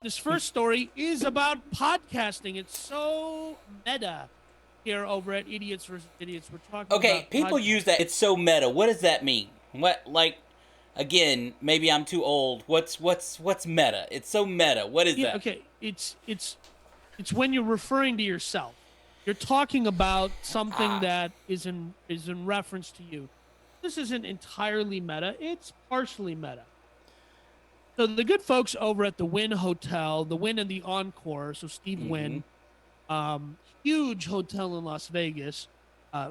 This first story is about podcasting. It's so meta here over at Idiots versus Idiots. We're talking Okay, about people podcasting. use that. It's so meta. What does that mean? What like again, maybe I'm too old. What's meta? It's so meta. What is Yeah, that? okay. It's when you're referring to yourself. You're talking about something Ah. that is in reference to you. This isn't entirely meta. It's partially meta. So the good folks over at the Wynn Hotel, the Wynn and the Encore, so Steve Mhm. Wynn, huge hotel in Las Vegas.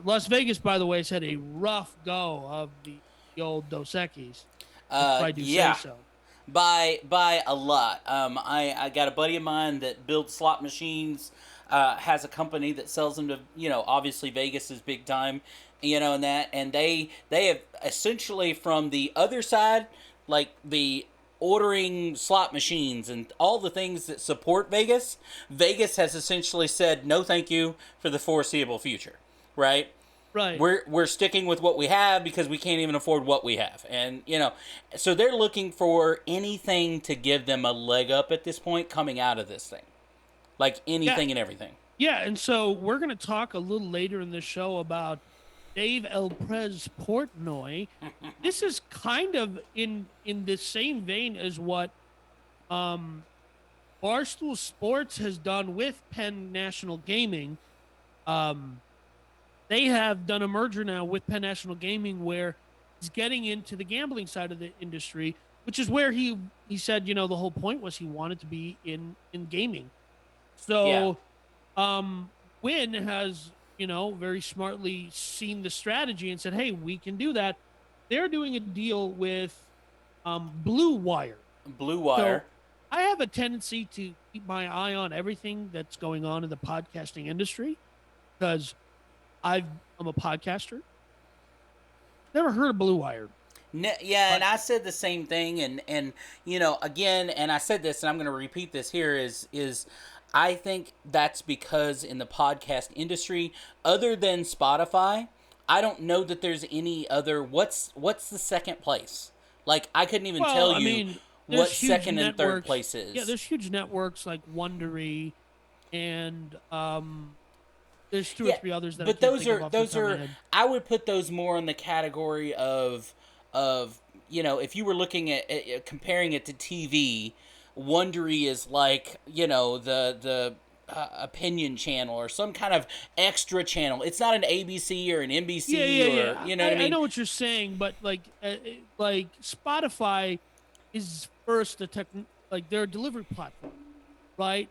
Las Vegas, by the way, has had a rough go of the old Dos Equis, if I do say Yeah. so. By a lot. I got a buddy of mine that builds slot machines. Has a company that sells them to, obviously Vegas is big time, and they have essentially from the other side, like the ordering slot machines and all the things that support Vegas. Vegas has essentially said no, thank you for the foreseeable future, right? Right. We're sticking with what we have because we can't even afford what we have, and so they're looking for anything to give them a leg up at this point coming out of this thing, like Yeah. anything and everything. Yeah. And so we're going to talk a little later in the show about Dave El Prez Portnoy. This is kind of in the same vein as what um, Barstool Sports has done with Penn National Gaming. Um, they have done a merger now with Penn National Gaming where he's getting into the gambling side of the industry, which is where he said, the whole point was he wanted to be in gaming. Yeah. So Wynn has, very smartly seen the strategy and said, hey, we can do that. They're doing a deal with Blue Wire. Blue So Wire. I have a tendency to keep my eye on everything that's going on in the podcasting industry because I'm a podcaster. Never heard of Blue Wire, Yeah, and but I said the same thing, and again, and I said this, and I'm going to repeat this here is I think that's because in the podcast industry, other than Spotify, I don't know that there's any other. What's the second place? Like I couldn't even well, tell I you mean, what there's huge second and third networks. place Yeah, is. there's huge networks like Wondery, and there's two or Yeah, three others that I but can't those think of are off the those top of my are head. I would put those more in the category of if you were looking at comparing it to TV, Wondery is like the opinion channel or some kind of extra channel. It's not an ABC or an Yeah, NBC yeah, or yeah. you know what I I mean. know what you're saying, but like Spotify is first a tech, like they're a delivery platform, right?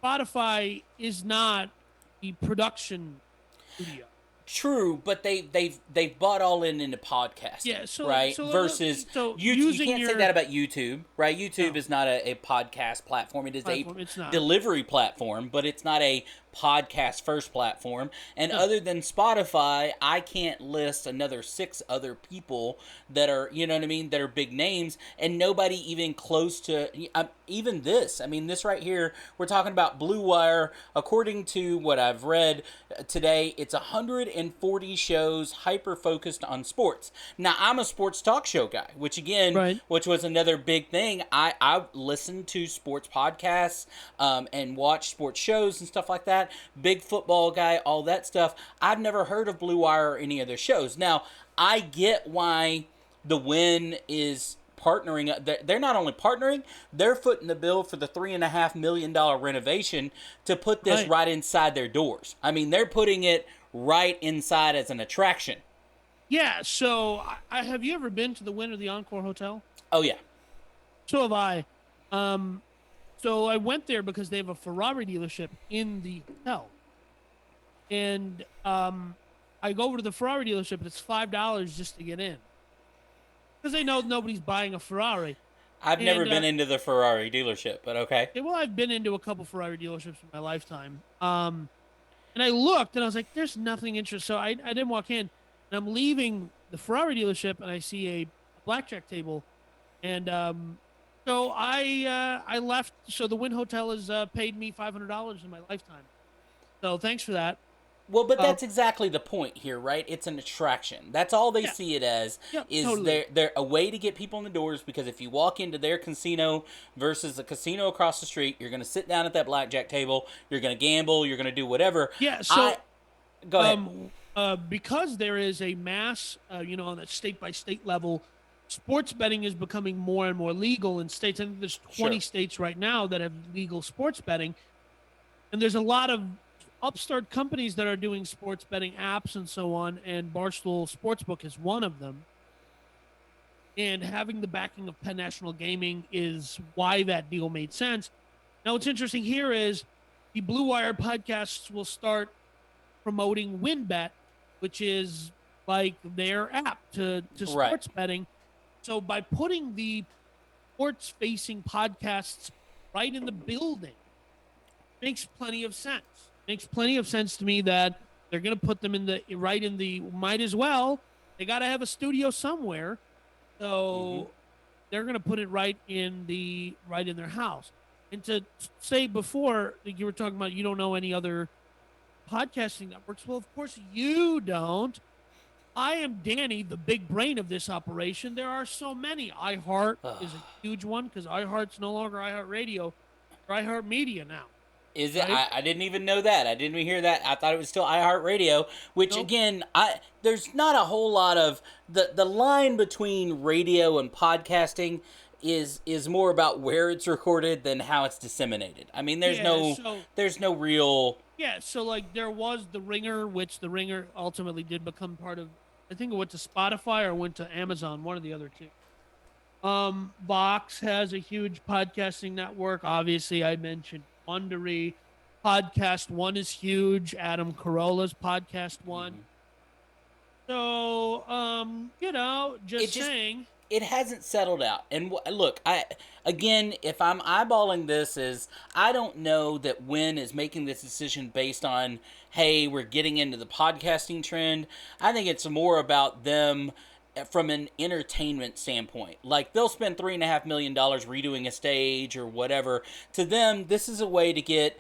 Spotify is not the production studio. True, but they've bought all into podcasting, Yeah, so right? so Versus so you using can't say that your about YouTube, right? YouTube no is not a podcast platform. It is a platform, it's not. delivery platform, but it's not a podcast first platform. And No. other than Spotify, I can't list another 6 other people that are what I mean, that are big names, and nobody even close to even this. I mean, this right here, we're talking about Blue Wire. According to what I've read today, it's 140 shows hyper focused on sports. Now, I'm a sports talk show guy, Right. which was another big thing. I listen to sports podcasts and watch sports shows and stuff like that. Big football guy, all that stuff. I've never heard of Blue Wire or any other shows. Now, I get why the Win is partnering. They're not only partnering, they're footing the bill for the $3.5 million renovation to put this Right. right inside their doors. I mean, they're putting it right inside as an attraction. Yeah, so I have you ever been to the Wynn or the Encore Hotel? Oh yeah. So have I. Um so I went there because they have a Ferrari dealership in the hotel. And I go over to the Ferrari dealership and it's $5 just to get in. Because they know nobody's buying a Ferrari. I've never And been into the Ferrari dealership, but okay. yeah, well, I've been into a couple Ferrari dealerships in my lifetime. And I looked and I was like, there's nothing interesting. So I didn't walk in. And I'm leaving the Ferrari dealership and I see a blackjack table. And so I left. So the Wynn Hotel has paid me $500 in my lifetime. So thanks for that. Well, but Uh, that's exactly the point here, right? It's an attraction. That's all they yeah, see it as. yeah, Is totally. they're a way to get people in the doors, because if you walk into their casino versus a casino across the street, you're going to sit down at that blackjack table, you're going to gamble, you're going to do whatever. Yeah, I so Go ahead. because there is a mass, on that state by state level, sports betting is becoming more and more legal in states. I think there's 20 Sure. states right now that have legal sports betting, and there's a lot of upstart companies that are doing sports betting apps and so on. And Barstool Sportsbook is one of them. And having the backing of Penn National Gaming is why that deal made sense. Now, what's interesting here is the Blue Wire podcasts will start promoting WynnBet, which is like their app to Right. sports betting. So by putting the sports facing podcasts right in the building, makes plenty of sense. Makes plenty of sense to me that they're going to put them in the right in the might as well. They got to have a studio somewhere, Mm-hmm. so they're going to put it right in their house. And to say before, like you were talking about, you don't know any other podcasting networks. Well, of course you don't. I am Danny, the big brain of this operation. There are so many. iHeart is a huge one because iHeart's no longer iHeartRadio or iHeartMedia now, Is it? right? I didn't even know that. I didn't even hear that. I thought it was still iHeartRadio, which Nope. again, there's not a whole lot of the line between radio and podcasting is more about where it's recorded than how it's disseminated. I mean, Yeah. So there's no real. yeah. So like there was the Ringer, which the Ringer ultimately did become part of. I think it went to Spotify or went to Amazon, one of the other two. Vox has a huge podcasting network. Obviously, I mentioned Wondery. Podcast One is huge. Adam Carolla's Podcast One. Mhm. So, It just just saying. it hasn't settled out. And look, I again, if I'm eyeballing this, is I don't know that Wynn is making this decision based on, hey, we're getting into the podcasting trend. I think it's more about them from an entertainment standpoint. Like they'll spend $3.5 million redoing a stage or whatever. To them, this is a way to get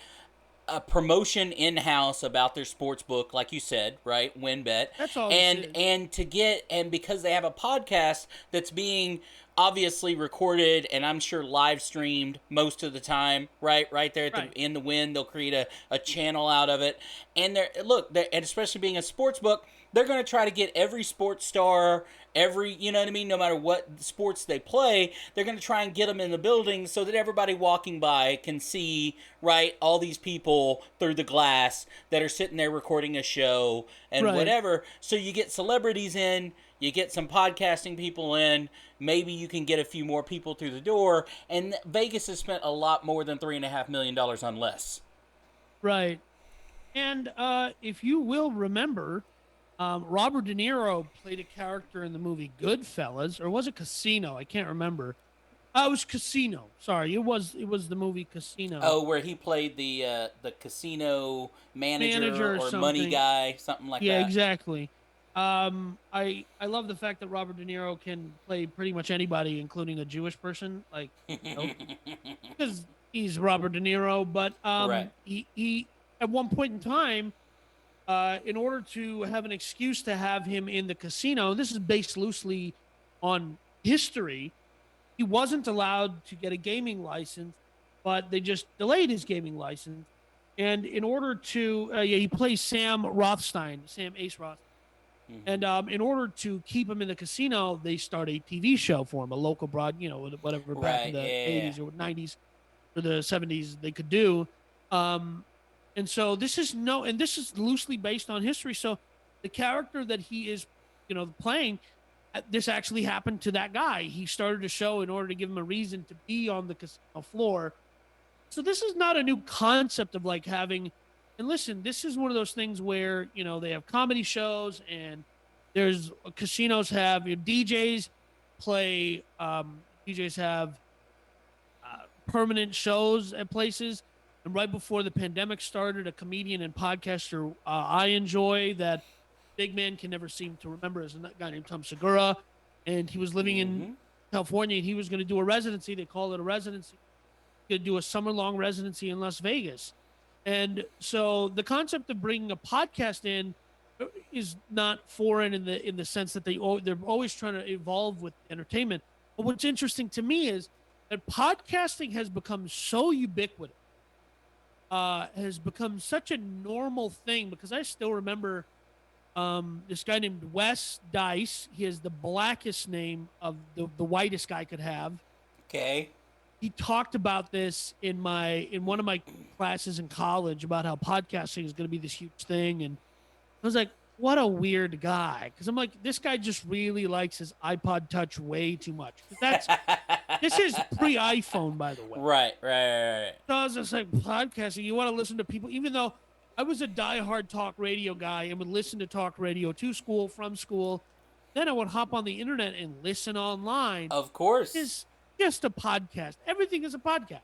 a promotion in house about their sports book, like you said, right? WinBet, That's all this and is. to get, and because they have a podcast that's being obviously recorded and I'm sure live streamed most of the time, right there at Right. in the Wynn, they'll create a channel out of it, and and especially being a sports book, they're going to try to get every sports star, every, you know what I mean, no matter what sports they play, they're going to try and get them in the building so that everybody walking by can see, right, all these people through the glass that are sitting there recording a show and Right. whatever. So you get celebrities in, you get some podcasting people in, maybe you can get a few more people through the door, and Vegas has spent a lot more than $3.5 million on less. Right. And if you will remember, Robert De Niro played a character in the movie Goodfellas, or was it Casino? I can't remember. It was Casino. Sorry, it was the movie Casino. Oh, where he played the casino manager Manager or or money something. guy, something like Yeah, that. exactly. I love the fact that Robert De Niro can play pretty much anybody, including a Jewish person, like because he's Robert De Niro. But Right. he at one point in time, in order to have an excuse to have him in the casino, and this is based loosely on history, he wasn't allowed to get a gaming license, but they just delayed his gaming license. And in order to, he plays Sam Rothstein, Sam Ace Rothstein. Mm-hmm. And in order to keep him in the casino, they start a TV show for him, a local whatever back in Right. the Yeah. 80s or 90s or the 70s they could do. Um, and so this is loosely based on history. So the character that he is, playing, this actually happened to that guy. He started a show in order to give him a reason to be on the casino floor. So this is not a new concept of like having, and listen, this is one of those things where, they have comedy shows and there's casinos have DJs play, DJs have permanent shows at places. And right before the pandemic started, a comedian and podcaster I enjoy that big man can never seem to remember is a guy named Tom Segura. And he was living in Mm-hmm. California and he was going to do a residency. They call it a residency. Going to do a summer long residency in Las Vegas. And so the concept of bringing a podcast in is not foreign in the sense that they're always trying to evolve with entertainment. But what's interesting to me is that podcasting has become so ubiquitous, has become such a normal thing because I still remember this guy named Wes Dice. He has the blackest name of the whitest guy could have. Okay. He talked about this in one of my classes in college about how podcasting is going to be this huge thing, and I was like, what a weird guy, because I'm like, this guy just really likes his iPod Touch way too much. Because this is pre iPhone, by the way. Right. So I was just like, podcasting, you want to listen to people, even though I was a diehard talk radio guy and would listen to talk radio to school, from school. Then I would hop on the internet and listen online. Of course. It's just a podcast. Everything is a podcast.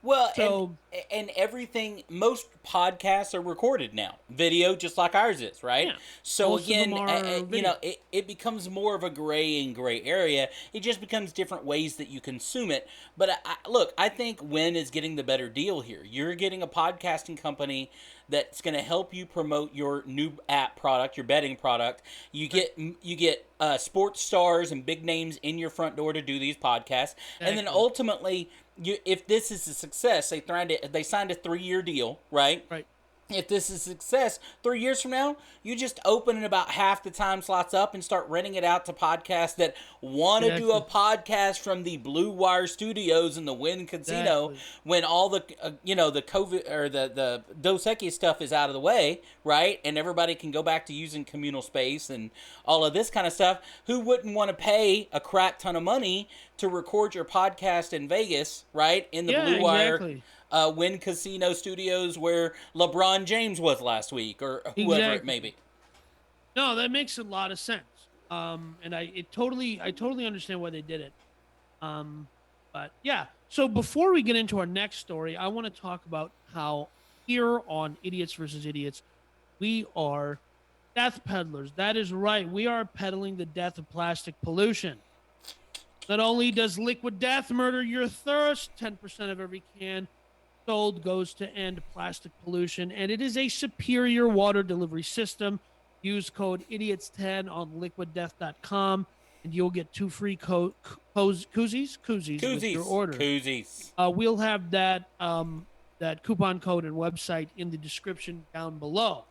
Well, So and everything, most podcasts are recorded now, video, just like ours is, right? yeah, So most of again, them are you video. know, it becomes more of a gray area. It just becomes different ways that you consume it. But look, I think Wynn is getting the better deal here. You're getting a podcasting company that's going to help you promote your new app product, your betting product. You get sports stars and big names in your front door to do these podcasts, and then Exactly. ultimately, if this is a success, they signed a 3-year deal, right? Right. If this is a success, 3 years from now, you just open it about half the time slots up and start renting it out to podcasts that want to do a podcast from the Blue Wire Studios in the Wynn Casino when all the the COVID or the Dos Equis stuff is out of the way, right? And everybody can go back to using communal space and all of this kind of stuff. Who wouldn't want to pay a crap ton of money to record your podcast in Vegas, right? In the Blue Wire Wynn Casino Studios where LeBron James was last week, or whoever it may be. No, that makes a lot of sense. And I totally understand why they did it. But yeah. So before we get into our next story, I want to talk about how here on Idiots versus Idiots, we are death peddlers. That is right. We are peddling the death of plastic pollution. Not only does liquid death murder your thirst, 10% of every can sold goes to end plastic pollution, and it is a superior water delivery system. Use code IDIOTS10 on liquiddeath.com, and you'll get 2 free koozies with your order. Koozies. We'll have that that coupon code and website in the description down below.